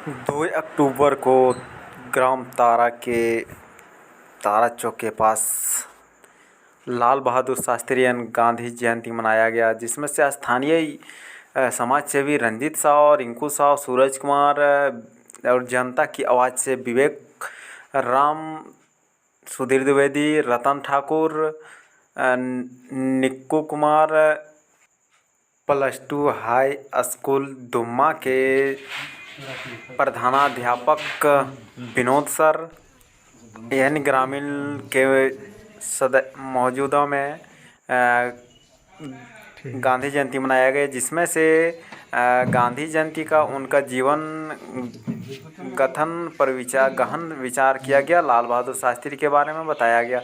2 अक्टूबर को ग्राम तारा के तारा चौक के पास लाल बहादुर शास्त्री एवं गांधी जयंती मनाया गया, जिसमें से स्थानीय समाज सेवी रंजीत साव और रिंकू साव, सूरज कुमार और जनता की आवाज़ से विवेक राम, सुधीर द्विवेदी, रतन ठाकुर, निक्कू कुमार, +2 हाई स्कूल दुम्मा के प्रधानाध्यापक विनोद सर, यानी ग्रामीण के मौजूदा में गांधी जयंती मनाया गया, जिसमें से गांधी जयंती का उनका जीवन गठन पर गहन विचार किया गया। लाल बहादुर शास्त्री के बारे में बताया गया।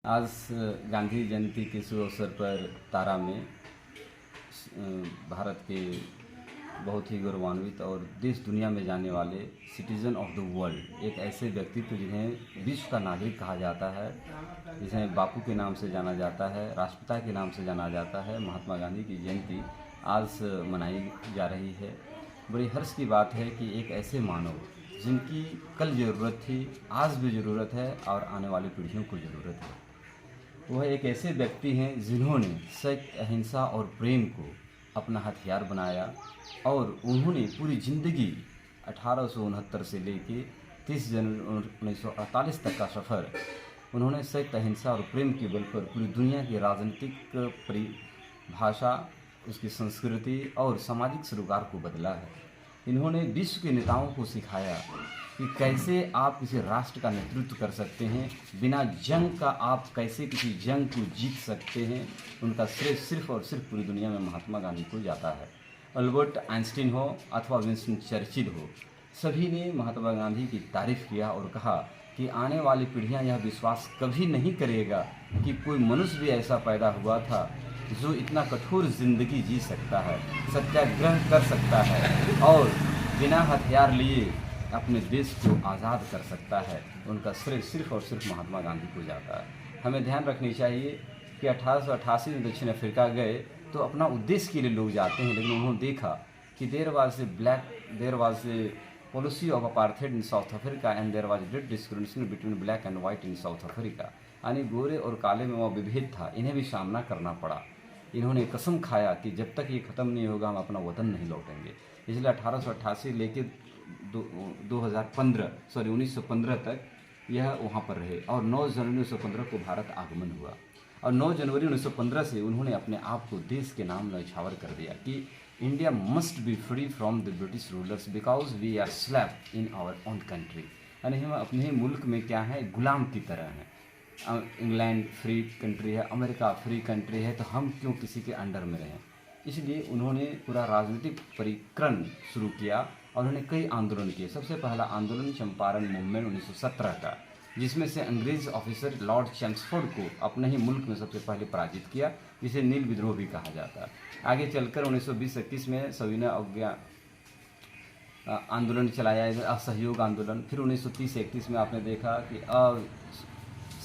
आज गांधी जयंती के शुभ अवसर पर तारा में भारत के बहुत ही गौरवान्वित और देश दुनिया में जाने वाले सिटीजन ऑफ द वर्ल्ड, एक ऐसे व्यक्तित्व जिन्हें विश्व का नागरिक कहा जाता है, जिन्हें बापू के नाम से जाना जाता है, राष्ट्रपिता के नाम से जाना जाता है, महात्मा गांधी की जयंती आज मनाई जा रही है। बड़ी हर्ष की बात है कि एक ऐसे मानव जिनकी कल ज़रूरत थी, आज भी ज़रूरत है और आने वाली पीढ़ियों को ज़रूरत है, वह एक ऐसे व्यक्ति हैं जिन्होंने सत्य, अहिंसा और प्रेम को अपना हथियार बनाया और उन्होंने पूरी ज़िंदगी 1869 से लेके 30 जनवरी 1948 तक का सफ़र उन्होंने सत्य, अहिंसा और प्रेम के बल पर पूरी दुनिया की राजनीतिक परिभाषा, उसकी संस्कृति और सामाजिक सरोकार को बदला है। इन्होंने विश्व के नेताओं को सिखाया कि कैसे आप किसी राष्ट्र का नेतृत्व कर सकते हैं, बिना जंग का आप कैसे किसी जंग को जीत सकते हैं। उनका श्रेय सिर्फ और सिर्फ पूरी दुनिया में महात्मा गांधी को जाता है। अल्बर्ट आइंस्टीन हो अथवा विंस्टन चर्चिल हो, सभी ने महात्मा गांधी की तारीफ़ किया और कहा कि आने वाली पीढ़ियां यह विश्वास कभी नहीं करेगा कि कोई मनुष्य भी ऐसा पैदा हुआ था जो इतना कठोर ज़िंदगी जी सकता है, सत्याग्रह कर सकता है और बिना हथियार लिए अपने देश को आज़ाद कर सकता है। उनका श्रेय सिर्फ और सिर्फ महात्मा गांधी को जाता है। हमें ध्यान रखनी चाहिए कि 1888 में दक्षिण अफ्रीका गए तो अपना उद्देश्य के लिए लोग जाते हैं, लेकिन उन्होंने देखा कि there was a policy of apartheid in South Africa and there was great discrimination between black and white in South Africa. यानी गोरे और काले में वह विभेद था, इन्हें भी सामना करना पड़ा। इन्होंने कसम खाया कि जब तक ये ख़त्म नहीं होगा हम अपना वतन नहीं लौटेंगे। इसलिए 1888 लेके 1915 तक यह वहाँ पर रहे और 9 जनवरी 1915 को भारत आगमन हुआ और 9 जनवरी 1915 से उन्होंने अपने आप को देश के नाम न्यौछावर कर दिया कि India must be free from the British rulers because we are slave in our own country. यानी हम अपने ही मुल्क में क्या है, गुलाम की तरह हैं। इंग्लैंड फ्री कंट्री है, अमेरिका फ्री कंट्री है, तो हम क्यों किसी के अंडर में रहें। इसलिए उन्होंने पूरा राजनीतिक परिक्रम शुरू किया और उन्होंने कई आंदोलन किए। सबसे पहला आंदोलन चंपारण मूवमेंट 1917 का, जिसमें से अंग्रेज ऑफिसर लॉर्ड चैम्सफोर्ड को अपने ही मुल्क में सबसे पहले पराजित किया, जिसे नील विद्रोह भी कहा जाता है। आगे चलकर 1920-21 में सविनय अवज्ञा आंदोलन चलाया, असहयोग आंदोलन। फिर 1930-31 में आपने देखा कि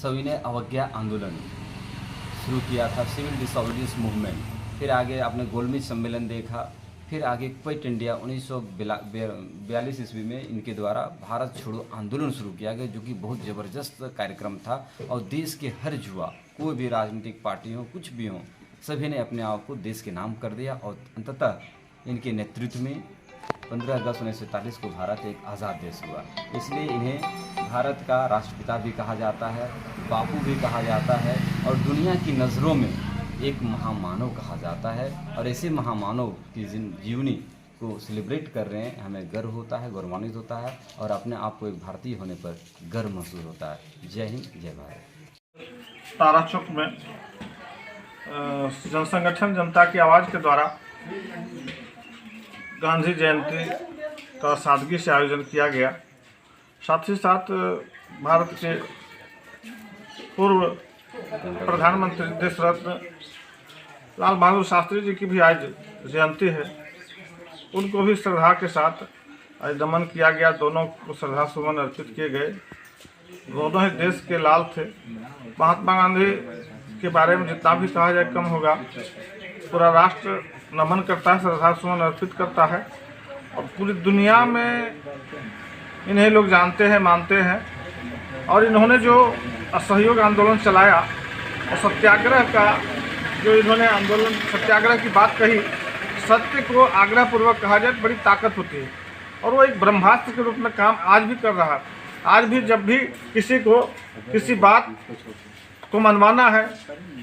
सविनय अवज्ञा आंदोलन शुरू किया था, सिविल डिसोबीडियंस मूवमेंट। फिर आगे आपने गोलमेज सम्मेलन देखा। फिर आगे क्विट इंडिया 1942 ईस्वी में इनके द्वारा भारत छोड़ो आंदोलन शुरू किया गया, जो कि बहुत ज़बरदस्त कार्यक्रम था और देश के हर युवा, कोई भी राजनीतिक पार्टी हो, कुछ भी हो, सभी ने अपने आप को देश के नाम कर दिया और अंततः इनके नेतृत्व में 15 अगस्त 1947 को भारत एक आज़ाद देश हुआ। इसलिए इन्हें भारत का राष्ट्रपिता भी कहा जाता है, बापू भी कहा जाता है और दुनिया की नज़रों में एक महामानव कहा जाता है। और ऐसे महामानव की जीवनी को सेलिब्रेट कर रहे हैं, हमें गर्व होता है, गौरवान्वित होता है और अपने आप को एक भारतीय होने पर गर्व महसूस होता है। जय हिंद, जय भारत। तारा चौक में जन संगठन जनता की आवाज़ के द्वारा गांधी जयंती का सादगी से आयोजन किया गया। साथ ही साथ भारत के पूर्व प्रधानमंत्री देश रत्न लाल बहादुर शास्त्री जी की भी आज जयंती है। उनको भी श्रद्धा के साथ आज नमन किया गया। दोनों को श्रद्धा सुमन अर्पित किए गए। दोनों ही देश के लाल थे। महात्मा गांधी के बारे में जितना भी कहा जाए कम होगा। पूरा राष्ट्र नमन करता है, श्रद्धा सुमन अर्पित करता है और पूरी दुनिया में इन्हें लोग जानते हैं, मानते हैं। और इन्होंने जो असहयोग आंदोलन चलाया और सत्याग्रह का जो इन्होंने आंदोलन, सत्याग्रह की बात कही, सत्य को आग्रह पूर्वक कहा जाए बड़ी ताकत होती है और वो एक ब्रह्मास्त्र के रूप में काम आज भी कर रहा है। आज भी जब भी किसी को किसी बात को मनवाना है,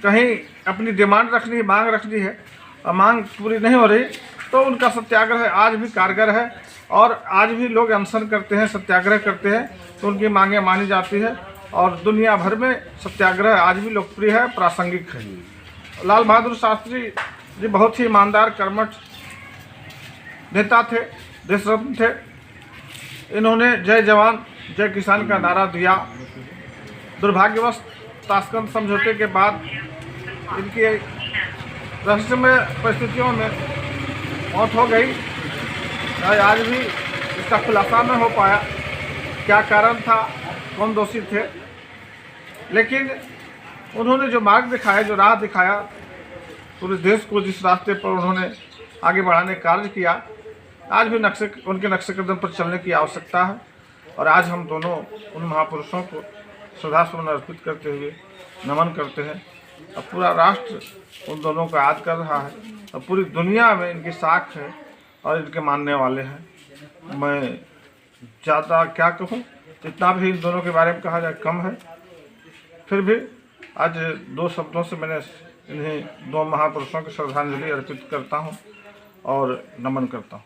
कहीं अपनी डिमांड रखनी है, मांग रखनी है और मांग पूरी नहीं हो रही, तो उनका सत्याग्रह आज भी कारगर है और आज भी लोग अनशन करते हैं, सत्याग्रह करते हैं तो उनकी मांगें मानी जाती है और दुनिया भर में सत्याग्रह आज भी लोकप्रिय है, प्रासंगिक है। लाल बहादुर शास्त्री जी बहुत ही ईमानदार, कर्मठ नेता थे, देशरत्न थे। इन्होंने जय जवान जय किसान का नारा दिया। दुर्भाग्यवश ताशकंद समझौते के बाद इनकी रहस्यमय परिस्थितियों में मौत हो गई। आज भी इसका खुलासा न हो पाया, क्या कारण था, कौन दोषी थे। लेकिन उन्होंने जो मार्ग दिखाया, जो राह दिखाया, पूरे देश को जिस रास्ते पर उन्होंने आगे बढ़ाने का कार्य किया, आज भी उनके नक्शे कदम पर चलने की आवश्यकता है। और आज हम दोनों उन महापुरुषों को श्रद्धा सुमन अर्पित करते हुए नमन करते हैं और पूरा राष्ट्र उन दोनों को याद कर रहा है और पूरी दुनिया में इनकी साख है और इनके मानने वाले हैं। मैं ज़्यादा क्या कहूँ, जितना भी इन दोनों के बारे में कहा जाए कम है। फिर भी आज दो शब्दों से मैंने इन्हें दो महापुरुषों की श्रद्धांजलि अर्पित करता हूँ और नमन करता हूँ।